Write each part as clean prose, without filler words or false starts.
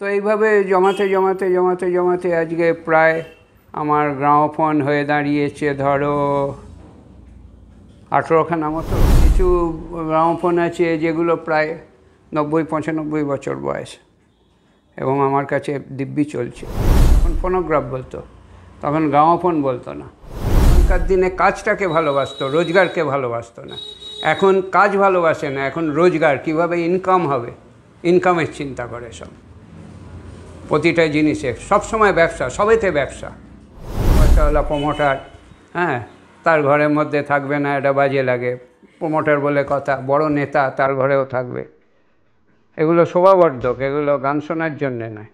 তো এইভাবে জমাতে জমাতে জমাতে জমাতে আজকে প্রায় আমার গ্রামোফোন হয়ে দাঁড়িয়েছে ধরো 18খানা মতো। কিছু গ্রামোফোন আছে যেগুলো প্রায় 90-95 বছর বয়স এবং আমার কাছে দিব্যি চলছে। তখন ফোনোগ্রাফ বলতো, তখন গ্রামোফোন বলতো না। তখনকার দিনে কাজটাকে ভালোবাসতো, রোজগারকে ভালোবাসতো না। এখন কাজ ভালোবাসে না, এখন রোজগার, কীভাবে ইনকাম হবে, ইনকামের চিন্তা করে সব। প্রতিটা জিনিসে সবসময় ব্যবসা, সবেতে ব্যবসা। পয়সাওয়ালা প্রমোটার, হ্যাঁ, তার ঘরের মধ্যে থাকবে না, এটা বাজে লাগে। প্রমোটার বলে কথা, বড় নেতা তার ঘরেও থাকবে। এগুলো শোভাবর্ধক, এগুলো গান শোনার জন্যে নয়।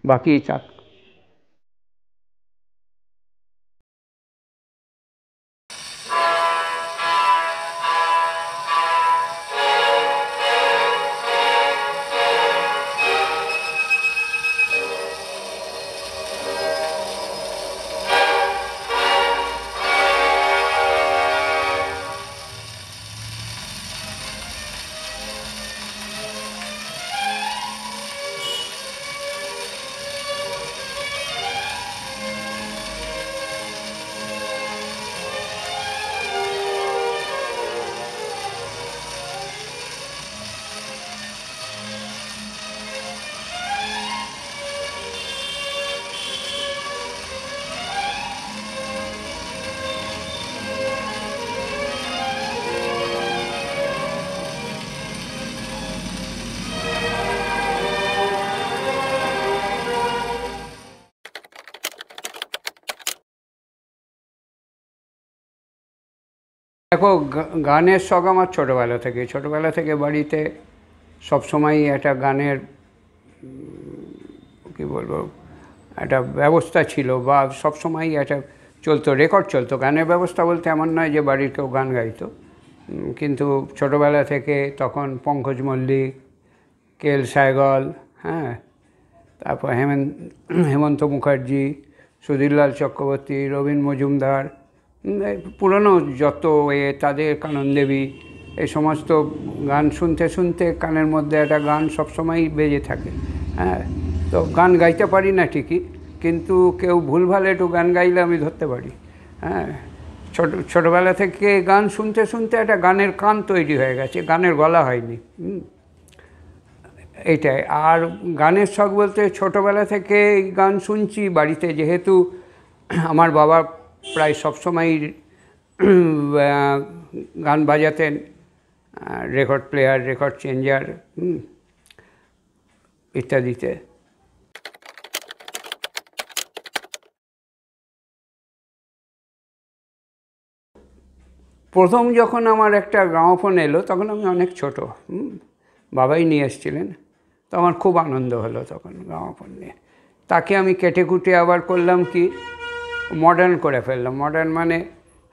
বাকি চাক। দেখো, গানের শখ আমার ছোটোবেলা থেকে বাড়িতে সবসময়ই একটা গানের কী বলবো, একটা ব্যবস্থা ছিল, বা সবসময়ই একটা চলতো, রেকর্ড চলতো। গানের ব্যবস্থা বলতে এমন নয় যে বাড়ির কেউ গান গাইতো, কিন্তু ছোটোবেলা থেকে তখন পঙ্কজ মল্লিক, কেএল সেহগল, হ্যাঁ, তারপর হেমন্ত মুখার্জি, সুধীরলাল চক্রবর্তী, রবীন মজুমদার, পুরনো যত তাদের কানন দেবী, এই সমস্ত গান শুনতে শুনতে কানের মধ্যে একটা গান সবসময়ই বেজে থাকে। হ্যাঁ, তো গান গাইতে পারি না ঠিকই, কিন্তু কেউ ভুলভাল একটু গান গাইলে আমি ধরতে পারি। হ্যাঁ, ছোটোবেলা থেকে গান শুনতে শুনতে একটা গানের কান তৈরি হয়ে গেছে, গানের গলা হয়নি। এইটাই। আর গানের শখ বলতে ছোটোবেলা থেকে গান শুনছি বাড়িতে, যেহেতু আমার বাবা প্রায় সবসময়ই গান বাজাতেন, রেকর্ড প্লেয়ার, রেকর্ড চেঞ্জার ইত্যাদিতে। প্রথম যখন আমার একটা গ্রামোফোন এলো তখন আমি অনেক ছোট, বাবাই নিয়ে এসেছিলেন, তো আমার খুব আনন্দ হলো তখন গ্রামোফোন নিয়ে। তাকে আমি কেটে কুটে আবার করলাম কি, মডার্ন করে ফেললাম। মডার্ন মানে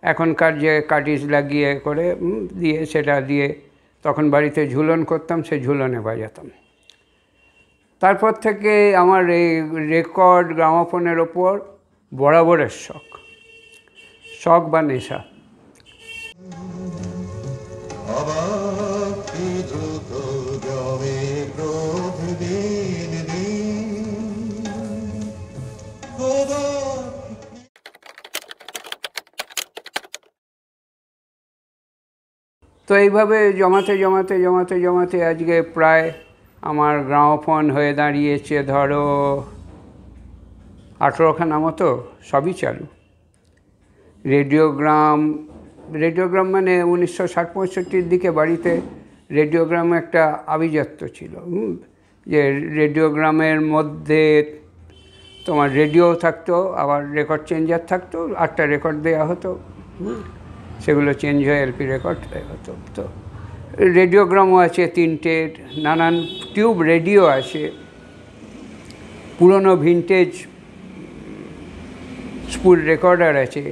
এখনকার যে কার্টিজ লাগিয়ে করে দিয়ে, সেটা দিয়ে তখন বাড়িতে ঝুলন করতাম, সে ঝুলনে বাজাতাম। তারপর থেকে আমার এই রেকর্ড গ্রামোফোনের ওপর বরাবরের শখ বা নেশা। তো এইভাবে জমাতে জমাতে জমাতে জমাতে আজকে প্রায় আমার গ্রামোফোন হয়ে দাঁড়িয়েছে ধরো 18খানা মতো, সবই চালু। রেডিওগ্রাম মানে 1960-65 দিকে বাড়িতে রেডিওগ্রাম একটা আভিজাত্য ছিল, যে রেডিওগ্রামের মধ্যে তোমার রেডিও থাকতো, আবার রেকর্ড চেঞ্জার থাকতো, 8টা রেকর্ড দেওয়া হতো, সেগুলো চেঞ্জ হয়ে এলপি রেকর্ড হতো। তো রেডিওগ্রামও আছে 3টে, নানান টিউব রেডিও আছে, পুরনো ভিনটেজ স্পুল রেকর্ডার আছে।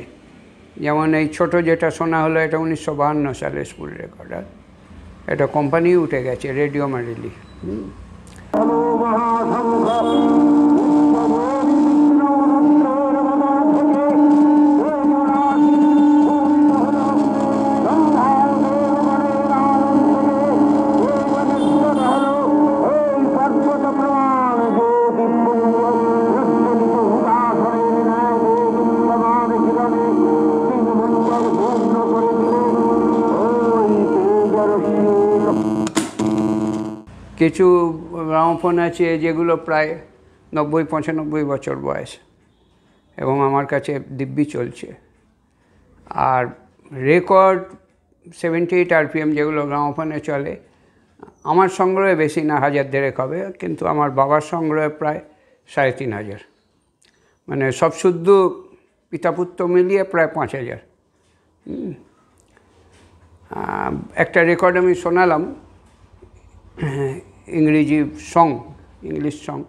যেমন এই ছোটো যেটা শোনা হলো, এটা 1952 সালের স্পুল রেকর্ডার, এটা কোম্পানি উঠে গেছে, রেডিও মারিলি। কিছু গ্রামোফোন আছে যেগুলো প্রায় 90-95 বছর বয়স এবং আমার কাছে দিব্যি চলছে। আর রেকর্ড 78 RPM যেগুলো গ্রামোফোনে চলে, আমার সংগ্রহে বেশি না, 1000-1500 হবে, কিন্তু আমার বাবার সংগ্রহে প্রায় 3500, মানে সব শুদ্ধ পিতাপুত্র মিলিয়ে প্রায় 5000। একটা রেকর্ড আমি শোনালাম, ইংরেজি সং, ইংলিশ সং।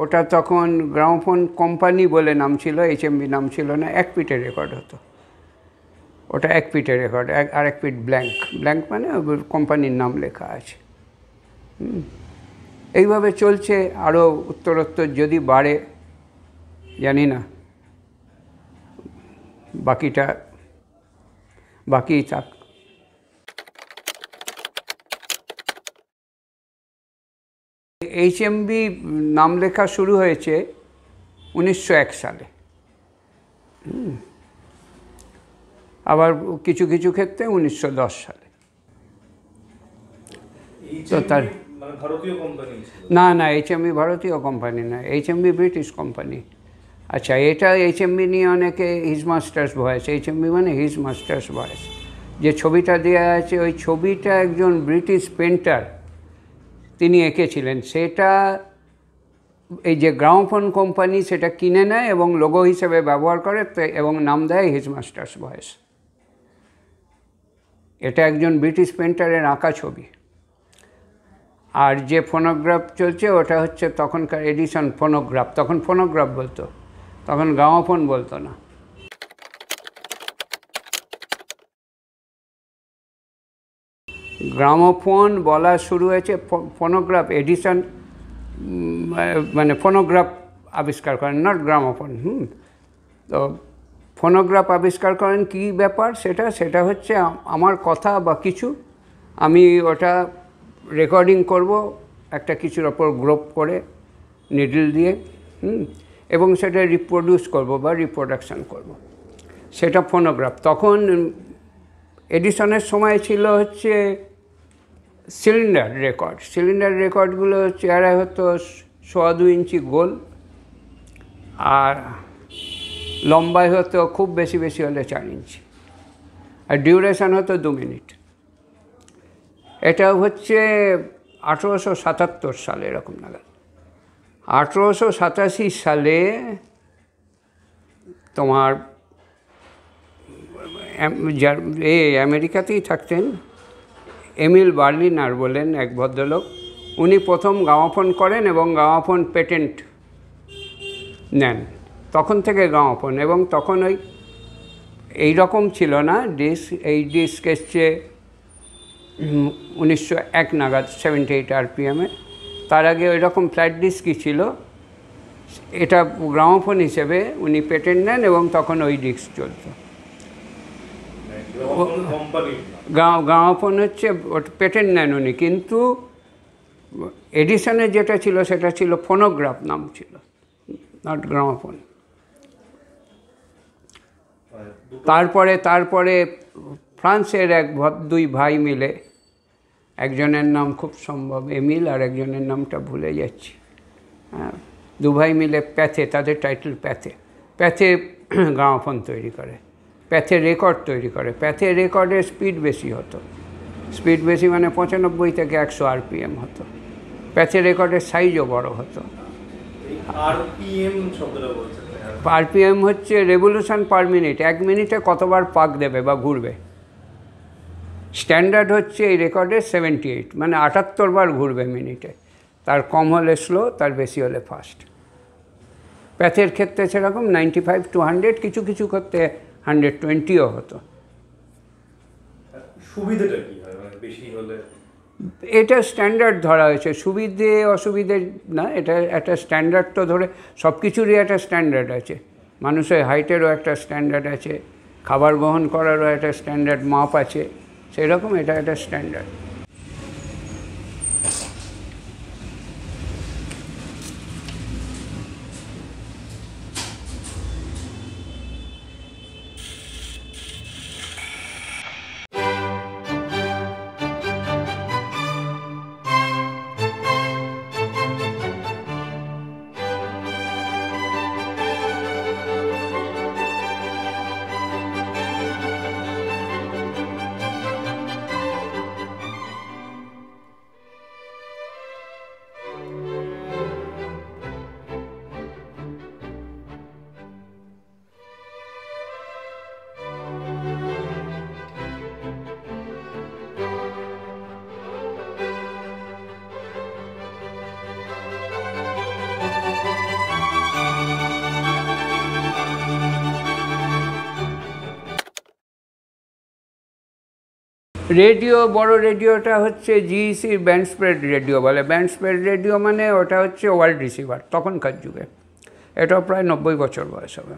ওটা তখন গ্রামোফোন কোম্পানি বলে নাম ছিল, HMV নাম ছিল না, 1 ফিটের রেকর্ড হতো। ওটা 1 ফিটের রেকর্ড, আর 1 ফিট ব্ল্যাঙ্ক, ব্ল্যাঙ্ক মানে কোম্পানির নাম লেখা আছে। এইভাবে চলছে, আরও উত্তরোত্তর যদি বাড়ে জানি না, বাকিটা বাকিই থাক। HMV নাম লেখা শুরু হয়েছে 1901 সালে, আবার কিছু কিছু ক্ষেত্রে 1910 সালে। তো তার না না, HMV ভারতীয় কোম্পানি না, HMV ব্রিটিশ কোম্পানি। আচ্ছা, এটা HMV নিয়ে অনেকে হিজ মাস্টার্স ভয়েস, HMV মানে হিজ মাস্টার্স ভয়েস। যে ছবিটা দেওয়া আছে ওই ছবিটা একজন ব্রিটিশ পেন্টার তিনি এঁকেছিলেন, সেটা এই যে গ্রামোফোন কোম্পানি সেটা কিনে নেয় এবং লোগো হিসেবে ব্যবহার করে এবং নাম দেয় হিজ মাস্টার্স ভয়েস। এটা একজন ব্রিটিশ পেন্টারের আঁকা ছবি। আর যে ফোনোগ্রাফ চলছে ওটা হচ্ছে তখনকার এডিশন ফোনোগ্রাফ, তখন ফোনোগ্রাফ বলতো, তখন গ্রামোফোন বলতো না। গ্রামোফোন বলা শুরু হয়েছে, ফোনোগ্রাফ এডিশন মানে ফোনোগ্রাফ আবিষ্কার করেন, নট গ্রামোফোন। তো ফোনোগ্রাফ আবিষ্কার করেন কী ব্যাপার, সেটা হচ্ছে আমার কথা বা কিছু আমি ওটা রেকর্ডিং করব একটা কিছুর ওপর গ্রোপ করে নিডল দিয়ে, এবং সেটা রিপ্রোডিউস করব বা রিপ্রোডাকশান করব, সেটা ফোনোগ্রাফ। তখন এডিশনের সময় ছিল হচ্ছে সিলিন্ডার রেকর্ড। সিলিন্ডার রেকর্ডগুলো চেহারায় হতো 2.25 ইঞ্চি গোল, আর লম্বায় হতো খুব বেশি বেশি হলে 4 ইঞ্চি, আর ডিউরেশন হতো 2 মিনিট। এটা হচ্ছে 1877 সালে এরকম নাগাদ। 1887 সালে তোমার আমেরিকাতেই থাকতেন এমিল বার্লিনার বলেন এক ভদ্রলোক, উনি প্রথম গ্রামোফোন করেন এবং গ্রামোফোন পেটেন্ট নেন। তখন থেকে গ্রামোফোন, এবং তখন এই রকম ছিল না ডিস্ক, এই ডিস্ক এসছে 1901 নাগাদ 78 RPM-এ। তার আগে ওই রকম ফ্ল্যাট ডিস্কই ছিল। এটা গ্রামোফোন হিসেবে উনি পেটেন্ট নেন এবং তখন ওই ডিস্ক চলত। গ্রামোফোন হচ্ছে পেটেন্ট নেন উনি, কিন্তু এডিশনে যেটা ছিল সেটা ছিল ফোনোগ্রাফ নাম ছিল, নট গ্রামোফোন। তারপরে ফ্রান্সের দুই ভাই মিলে, একজনের নাম খুব সম্ভব এমিল আর একজনের নামটা ভুলে যাচ্ছি, দু ভাই মিলে প্যাথে, তাদের টাইটেল প্যাথে গ্রামোফোন তৈরি করে, প্যাথে রেকর্ড তৈরি করে। প্যাথে রেকর্ডের স্পিড বেশি হতো, স্পিড বেশি মানে 95 থেকে 100 RPM হতো। প্যাথে রেকর্ডের সাইজও বড় হতো। RPM হচ্ছে রেভলিউশন পার মিনিট, 1 মিনিটে কতবার পাক দেবে বা ঘুরবে। স্ট্যান্ডার্ড হচ্ছে এই রেকর্ডের 78, মানে 78 বার ঘুরবে মিনিটে। তার কম হলে স্লো, তার বেশি হলে ফাস্ট। প্যাথের ক্ষেত্রে সেরকম 95 to 100, কিছু কিছু ক্ষেত্রে 120ও হতো। সুবিধাটা কি হয় মানে বেশি হলে? এটা স্ট্যান্ডার্ড ধরা হয়েছে, সুবিধে অসুবিধে না, এটা একটা স্ট্যান্ডার্ড তো ধরে, সব কিছুরই একটা স্ট্যান্ডার্ড আছে। মানুষের হাইটেরও একটা স্ট্যান্ডার্ড আছে, খাবার গ্রহণ করারও একটা স্ট্যান্ডার্ড মাপ আছে, সেই রকম এটা একটা স্ট্যান্ডার্ড। রেডিও, বড় রেডিওটা হচ্ছে জিইসির ব্যান্ড স্প্রেড রেডিও বলে। ব্যান্ড স্প্রেড রেডিও মানে ওটা হচ্ছে ওয়ার্ল্ড রিসিভার তখনকার যুগে। এটাও প্রায় 90 বছর বয়স হবে।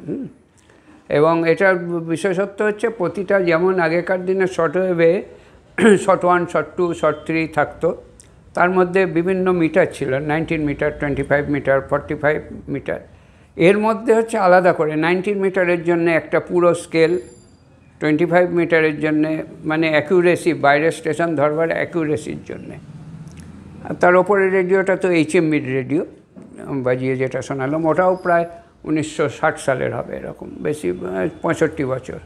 এবং এটার বিশেষত্ব হচ্ছে প্রতিটা, যেমন আগেকার দিনে শর্ট ওয়েভে শর্ট 1, শর্ট 2, শর্ট 3 থাকতো, তার মধ্যে বিভিন্ন মিটার ছিল, 19 মিটার, 25 মিটার, 45 মিটার। এর মধ্যে হচ্ছে আলাদা করে 19 মিটারের জন্য একটা পুরো স্কেল, 25 মিটারের জন্যে মানে অ্যাকুরেসি, বাইরের স্টেশন ধরবার অ্যাকুরেসির জন্যে। আর তার ওপরে রেডিওটা তো HMV রেডিও বাজিয়ে যেটা শোনালাম, ওটাও প্রায় 1960 সালের হবে, এরকম বেশি 65 বছর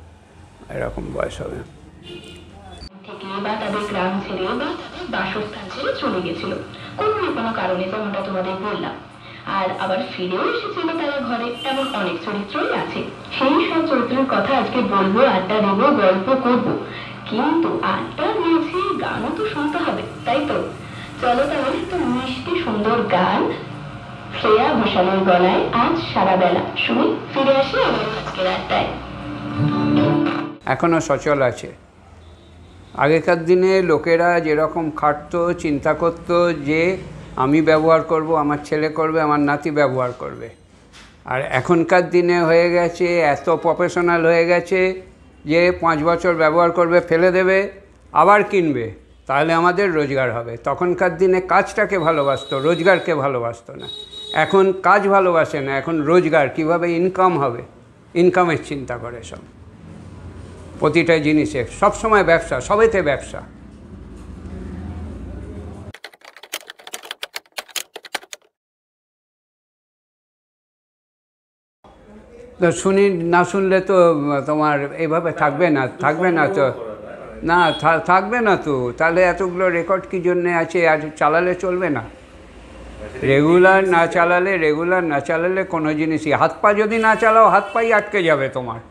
এরকম বয়স হবে। বা তাদের গ্রাম ছেড়ে বা তাদের বাসস্থান ছেড়ে চলে গেছিল কোনো না কোনো কারণে, যেমনটা তোমাদের বললাম। আর আবার ফিরেও এসেছিল তারা ঘরে, এমন অনেক চরিত্রই আছে। সেই সব চরিত্রের কথা আজকে বলবো, আড্ডা দেবো, গল্প করব। কিন্তু আড্ডার মাঝে গানও তো শুনতে হবে, তাই তো? চলো তাহলে তো মিষ্টি সুন্দর গান শ্রেয়া ঘোষালের গলায় আজ সারা বেলা শুনি, ফিরে আসি আমার আজকের আড্ডায়। এখনও সচল আছে। আগেকার দিনে লোকেরা যেরকম খাটতো, চিন্তা করতো যে আমি ব্যবহার করব, আমার ছেলে করবে, আমার নাতি ব্যবহার করবে। আর এখনকার দিনে হয়ে গেছে, এত প্রফেশনাল হয়ে গেছে যে 5 বছর ব্যবহার করবে, ফেলে দেবে, আবার কিনবে, তাহলে আমাদের রোজগার হবে। তখনকার দিনে কাজটাকে ভালোবাসতো, রোজগারকে ভালোবাসতো না। এখন কাজ ভালোবাসে না, এখন রোজগার, কিভাবে ইনকাম হবে, ইনকামের চিন্তা করে সব। প্রতিটা জিনিসে সবসময় ব্যবসা, সবেতে ব্যবসা। তো না শুনলে তো তোমার এইভাবে থাকবে না তো, না থাকবে না তো। তাহলে এতগুলো রেকর্ড কী জন্যে আছে? আর চালালে চলবে না। রেগুলার না চালালে কোনো জিনিসই, হাত পা যদি না চালাও, হাত পাই আটকে যাবে তোমার।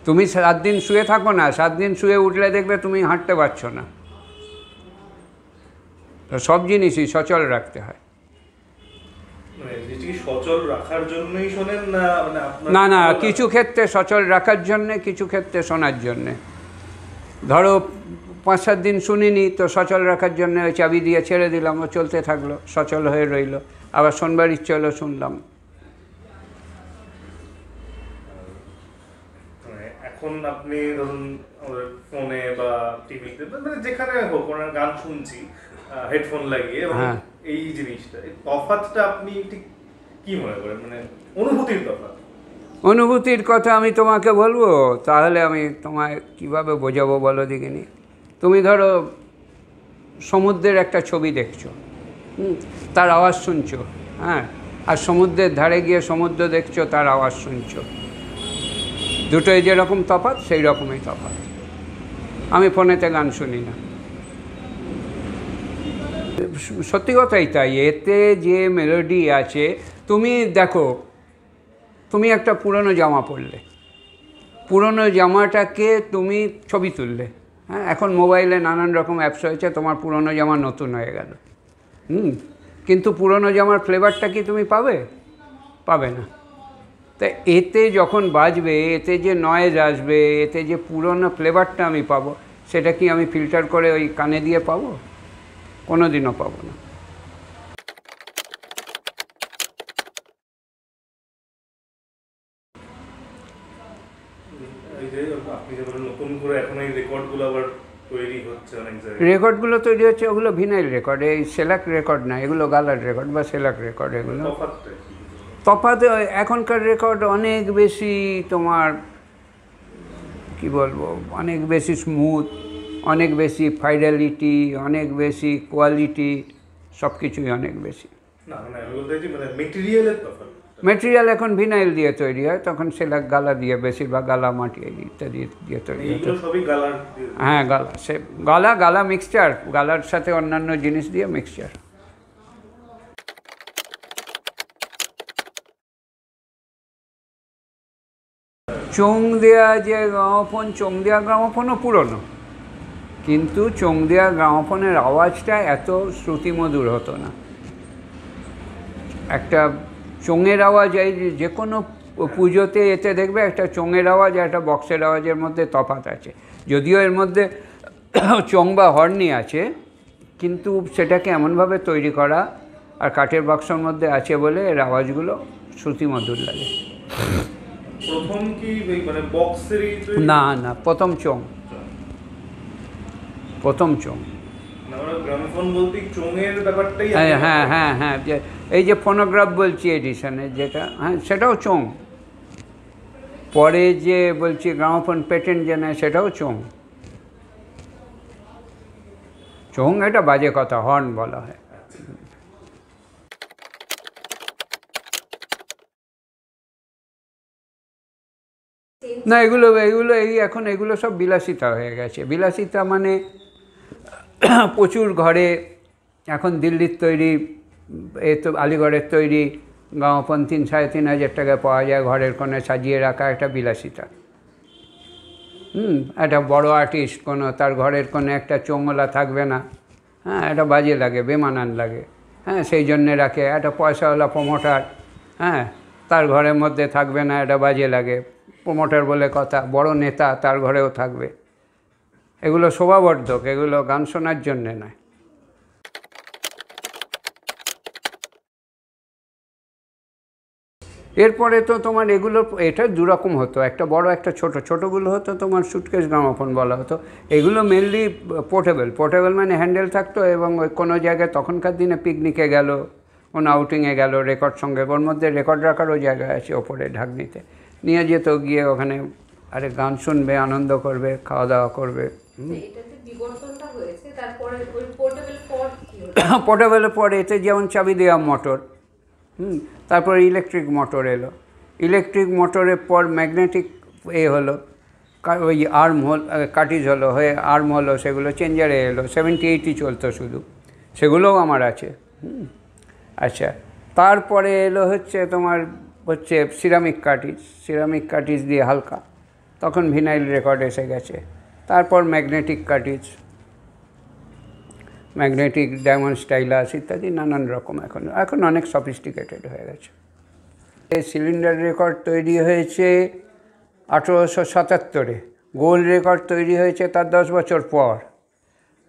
তুমি 7 দিন শুয়ে থাকো না, 7 দিন শুয়ে উঠলে দেখবে তুমি হাঁটতে পারছো না। সব জিনিসই সচল রাখতে হয়। সচল রাখার জন্যই শোনেন না না, কিছু ক্ষেত্রে সচল রাখার জন্যে, কিছু ক্ষেত্রে শোনার জন্যে। ধরো 5-7 দিন শুনিনি, তো সচল রাখার জন্য ওই চাবি দিয়ে ছেড়ে দিলাম, ও চলতে থাকলো, সচল হয়ে রইল। আবার শোনবার ইচ্ছে হলো, শুনলাম। এখন আপনি ধরুন ফোনে বা টিভিতে, মানে যেখানে হোক, ওনার গান শুনছি হেডফোন লাগিয়ে, এই জিনিসটা, এই তফাৎটা আপনি ঠিক কি মনে করেন? মানে অনুভূতির তফাৎ। অনুভূতির কথা আমি তোমাকে বলবো, তাহলে আমি তোমায় কীভাবে বোঝাবো বলো দেখিনি। তুমি ধরো সমুদ্রের একটা ছবি দেখছো, তার আওয়াজ শুনছো, হ্যাঁ, আর সমুদ্রের ধারে গিয়ে সমুদ্র দেখছো, তার আওয়াজ শুনছো। দুটোই যেরকম তফাৎ, সেই রকমই তফাৎ। আমি ফোনেতে গান শুনি না, সত্যি কথাই তাই। এতে যে মেলোডি আছে, তুমি দেখো, তুমি একটা পুরনো জামা পরলে, পুরনো জামাটাকে তুমি ছবি তুললে, হ্যাঁ, এখন মোবাইলে নানান রকম অ্যাপস হয়েছে, তোমার পুরনো জামা নতুন হয়ে গেল। কিন্তু পুরনো জামার ফ্লেভারটা কি তুমি পাবে না। তা এতে যখন বাজবে, এতে যে নয়েজ আসবে, এতে যে পুরনো ফ্লেভারটা আমি পাবো, সেটা কি আমি ফিল্টার করে ওই কানে দিয়ে পাবো? কোনো দিনও পাবো না। রেকর্ডগুলো তৈরি হচ্ছে ওগুলো ভিনাইল রেকর্ড, এই সেলাক রেকর্ড না, এগুলো গালার রেকর্ড বা সেলাক রেকর্ড। এগুলো তফাৎটা কি? তফাৎ এখনকার রেকর্ড অনেক বেশি তোমার কি বলবো, অনেক বেশি স্মুথ, অনেক বেশি ফাইডালিটি, অনেক বেশি কোয়ালিটি, সব কিছুই অনেক বেশি। না মানে আমি বলতে চাইছি মানে মেটেরিয়ালের তফাৎ। মেটেরিয়াল এখন ভিনাইল দিয়ে তৈরি হয়, তখন সেলাক গালা দিয়ে, বেশিরভাগ গালা মাটি ইত্যাদি দিয়ে তৈরি হতো। এইগুলো সবই গালার দিয়ে। হ্যাঁ গালা, সে গালা মিক্সচার, গালার সাথে অন্যান্য জিনিস দিয়ে মিক্সচার। চোং দেওয়া যে গ্রামোফোন, চোং দেওয়া গ্রামোফোনও পুরনো, কিন্তু চোং দেওয়া গ্রামোফোনের আওয়াজটা এত শ্রুতিমধুর হতো না। একটা চোঙের আওয়াজ, এই যে কোনো পুজোতে এতে দেখবে একটা চোঙের আওয়াজ আর একটা বক্সের আওয়াজের মধ্যে তফাৎ আছে। যদিও এর মধ্যে চোং বা হর্নি আছে, কিন্তু সেটাকে এমনভাবে তৈরি করা আর কাঠের বাক্সর মধ্যে আছে বলে এর আওয়াজগুলো শ্রুতিমধুর লাগে। প্রথম কি মানে বক্সেরই তৈরি? না না, প্রথম চোং, প্রথম চোং। আমরা গ্রামোফোন বলতে চোঙের ব্যাপারটাই। হ্যাঁ হ্যাঁ হ্যাঁ হ্যাঁ, যে এই যে ফোনোগ্রাফ বলছি এডিশনের যেটা, হ্যাঁ সেটাও চোং। পরে যে বলছি গ্রামোফোন পেটেন্ট যে নেয়, সেটাও চোং। চোং এটা বাজে কথা, হর্ন বলা হয়। না এগুলো এগুলো এই এখন এগুলো সব বিলাসিতা হয়ে গেছে। বিলাসিতা মানে প্রচুর ঘরে এখন দিল্লির তৈরি, এ তো আলিগড়ের তৈরি গ্রামোফোন 3-3.5 টাকায় পাওয়া যায়, ঘরের কোণে সাজিয়ে রাখা একটা বিলাসিতা। একটা বড় আর্টিস্ট কোনো, তার ঘরের কোণে একটা চোঙলা থাকবে না, হ্যাঁ এটা বাজে লাগে, বেমানান লাগে, হ্যাঁ সেই জন্যে রাখে। একটা পয়সাওয়ালা প্রমোটার, হ্যাঁ তার ঘরের মধ্যে থাকবে না, এটা বাজে লাগে। প্রমোটার বলে কথা, বড় নেতা তার ঘরেও থাকবে। এগুলো শোভাবর্ধক, এগুলো গান শোনার জন্যে নয়। এরপরে তো তোমার এগুলো, এটা দুরকম হতো, একটা বড় একটা ছোট। ছোটোগুলো হতো তোমার সুটকেস গ্রামোফোন বলা হতো। এগুলো মেনলি পোর্টেবল মানে হ্যান্ডেল থাকতো, এবং ওই কোনো জায়গায় তখনকার দিনে পিকনিকে গেল, কোনো আউটিংয়ে গেল, রেকর্ড সঙ্গে, ওর মধ্যে রেকর্ড রাখারও জায়গা আছে ওপরে ঢাকনিতে, নিয়ে যেত, গিয়ে ওখানে আরে গান শুনবে, আনন্দ করবে, খাওয়া দাওয়া করবে। পোর্টেবলের পর এতে যেমন চাবি দেওয়া মোটর, তারপর ইলেকট্রিক মোটর এলো। ইলেকট্রিক মোটরের পর ম্যাগনেটিক হলো, ওই আর্ম হল, কাটিজ হলো, হয়ে আর্ম হলো, সেগুলো চেঞ্জারে এলো। 70-80 চলতো শুধু, সেগুলোও আমার আছে। আচ্ছা, তারপরে এলো তোমার সিরামিক কাটিজ দিয়ে হালকা, তখন ভিনাইল রেকর্ড এসে গেছে। তারপর ম্যাগনেটিক কাটিজ, ম্যাগনেটিক ডায়মন্ড স্টাইলাস ইত্যাদি নানান রকম। এখন অনেক সফিস্টিকেটেড হয়ে গেছে। এই সিলিন্ডার রেকর্ড তৈরি হয়েছে 1877-এ, গোল্ড রেকর্ড তৈরি হয়েছে তার 10 বছর পর।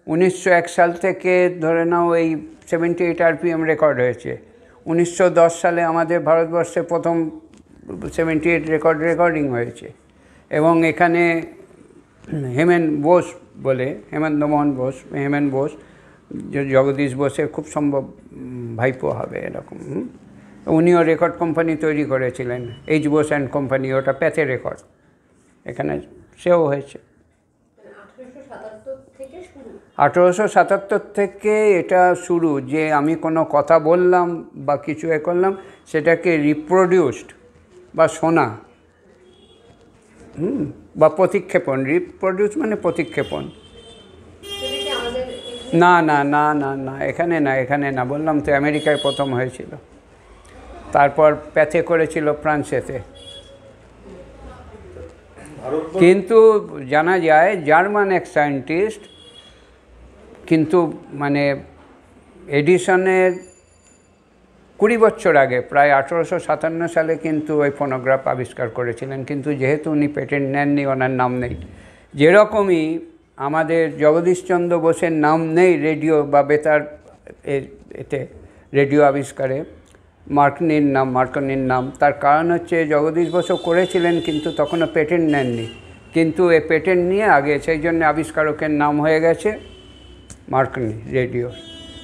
1901 সাল থেকে ধরে নাও এই 78 RPM রেকর্ড হয়েছে। 1910 সালে আমাদের ভারতবর্ষে প্রথম 78 রেকর্ডিং হয়েছে, এবং এখানে হেমেন্দ্র মোহন বোস, জগদীশ বোসের খুব সম্ভব ভাইপো হবে এরকম। উনিও রেকর্ড কোম্পানি তৈরি করেছিলেন, এইচ বোস অ্যান্ড কোম্পানি, ওটা প্যাথে রেকর্ড, এখানে সেও হয়েছে। 1877 থেকে এটা শুরু, যে আমি কোনো কথা বললাম বা কিছু করলাম, সেটাকে রিপ্রোডিউসড বা শোনা, বা প্রতিক্ষেপণ। রিপ্রোডিউস মানে প্রতিক্ষেপণ। না না না না না, এখানে না, বললাম তো আমেরিকায় প্রথম হয়েছিল, তারপর প্যাথে করেছিল ফ্রান্সেতে। কিন্তু জানা যায় জার্মান এক সায়েন্টিস্ট, কিন্তু মানে এডিসনের 20 বছর আগে, প্রায় 1857 সালে কিন্তু ওই ফোনোগ্রাফ আবিষ্কার করেছিলেন, কিন্তু যেহেতু উনি পেটেন্ট নেননি, ওনার নাম নেই। যেরকমই আমাদের জগদীশচন্দ্র বোসের নাম নেই রেডিও বা বেতার এতে, রেডিও আবিষ্কারে মার্কনির নাম, তার কারণ হচ্ছে জগদীশ বসু করেছিলেন, কিন্তু তখনও পেটেন্ট নেননি, কিন্তু এ পেটেন্ট নিয়ে আগে, সেই জন্য আবিষ্কারকের নাম হয়ে গেছে মার্কনি রেডিওর।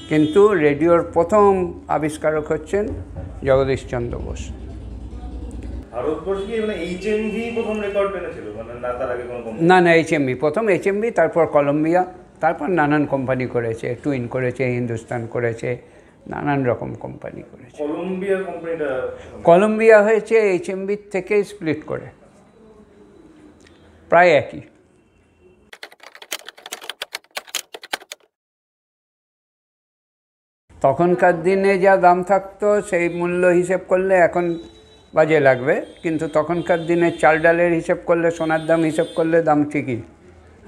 কিন্তু রেডিওর প্রথম আবিষ্কারক হচ্ছেন জগদীশচন্দ্র বোস। ভারতবর্ষে কি মানে এইচএমভি প্রথম রেকর্ড এনেছিল, মানে না তার আগে কোনো কোম্পানি? না, এইচএমভি প্রথম, এইচএমভি, তারপর কলম্বিয়া, তারপর নানান কোম্পানি করেছে, টুইন করেছে, হিন্দুস্তান করেছে, নানান রকম কোম্পানি করেছে। কলম্বিয়া কোম্পানিটা কলম্বিয়া হয়েছে এইচএমভির থেকে স্প্লিট করে, প্রায় একই। তখনকার দিনে যা দাম থাকতো সেই মূল্য হিসেব করলে এখন বাজে লাগবে, কিন্তু তখনকার দিনে চাল ডালের হিসেব করলে, সোনার দাম হিসেব করলে দাম ঠিকই।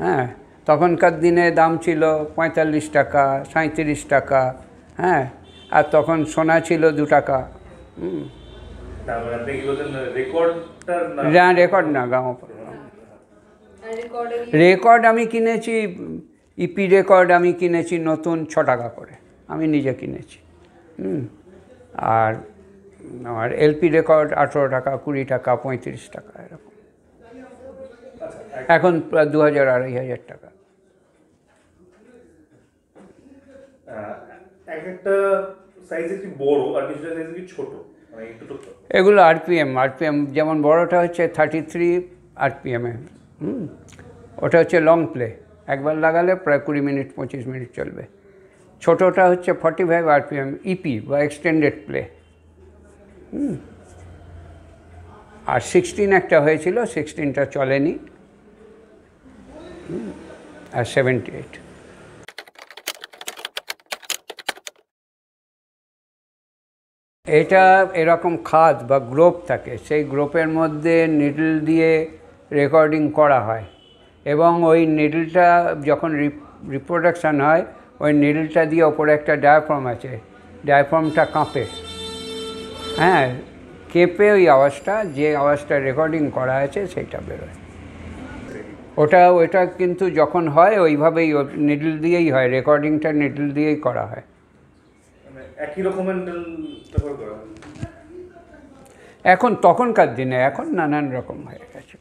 হ্যাঁ, তখনকার দিনে দাম ছিল 45 টাকা, 37 টাকা। হ্যাঁ, আর তখন সোনা ছিল 2 টাকা। না, মানে আপনি কি বলছেন রেকর্ডটার না? রেকর্ড না, রেকর্ড আমি কিনেছি, ইপি রেকর্ড আমি কিনেছি নতুন 6 টাকা করে, আমি নিজে কিনেছি। আর আমার এলপি রেকর্ড 18 টাকা, 20 টাকা, 35 টাকা এরকম। এখন প্রায় 2000-2500 টাকা। এক একটা সাইজ একটু বড় আর কিছুটা সাইজ একটু ছোট, মানে একটু ছোট। এগুলো আরপিএম যেমন বড়টা হচ্ছে 33 আরপিএমে। ওটা হচ্ছে লং প্লে, একবার লাগালে প্রায় 20 মিনিট 25 মিনিট চলবে। ছোটোটা হচ্ছে 45 আরপিএম ইপি বা এক্সটেন্ডেড প্লে। আর 16 একটা হয়েছিল, 16টা চলেনি। আর 78। এটা এরকম খাদ বা গ্রোপ থাকে, সেই গ্রোপের মধ্যে নিডল দিয়ে রেকর্ডিং করা হয়, এবং ওই নিডলটা যখন রিপ্রোডাকশান হয়, ওই নিডলটা দিয়ে ওপরে একটা ডায়াফ্রাম আছে, ডায়াফ্রামটা কাঁপে। হ্যাঁ, কেঁপে ওই আওয়াজটা, যে আওয়াজটা রেকর্ডিং করা আছে সেইটা বেরোয়। ওটা কিন্তু যখন হয় ওইভাবেই নিডল দিয়েই হয়, রেকর্ডিংটা নিডল দিয়েই করা হয়। একই রকমের ব্যবহার করা হয় এখন, তখনকার দিনে, এখন নানান রকম হয়ে গেছে।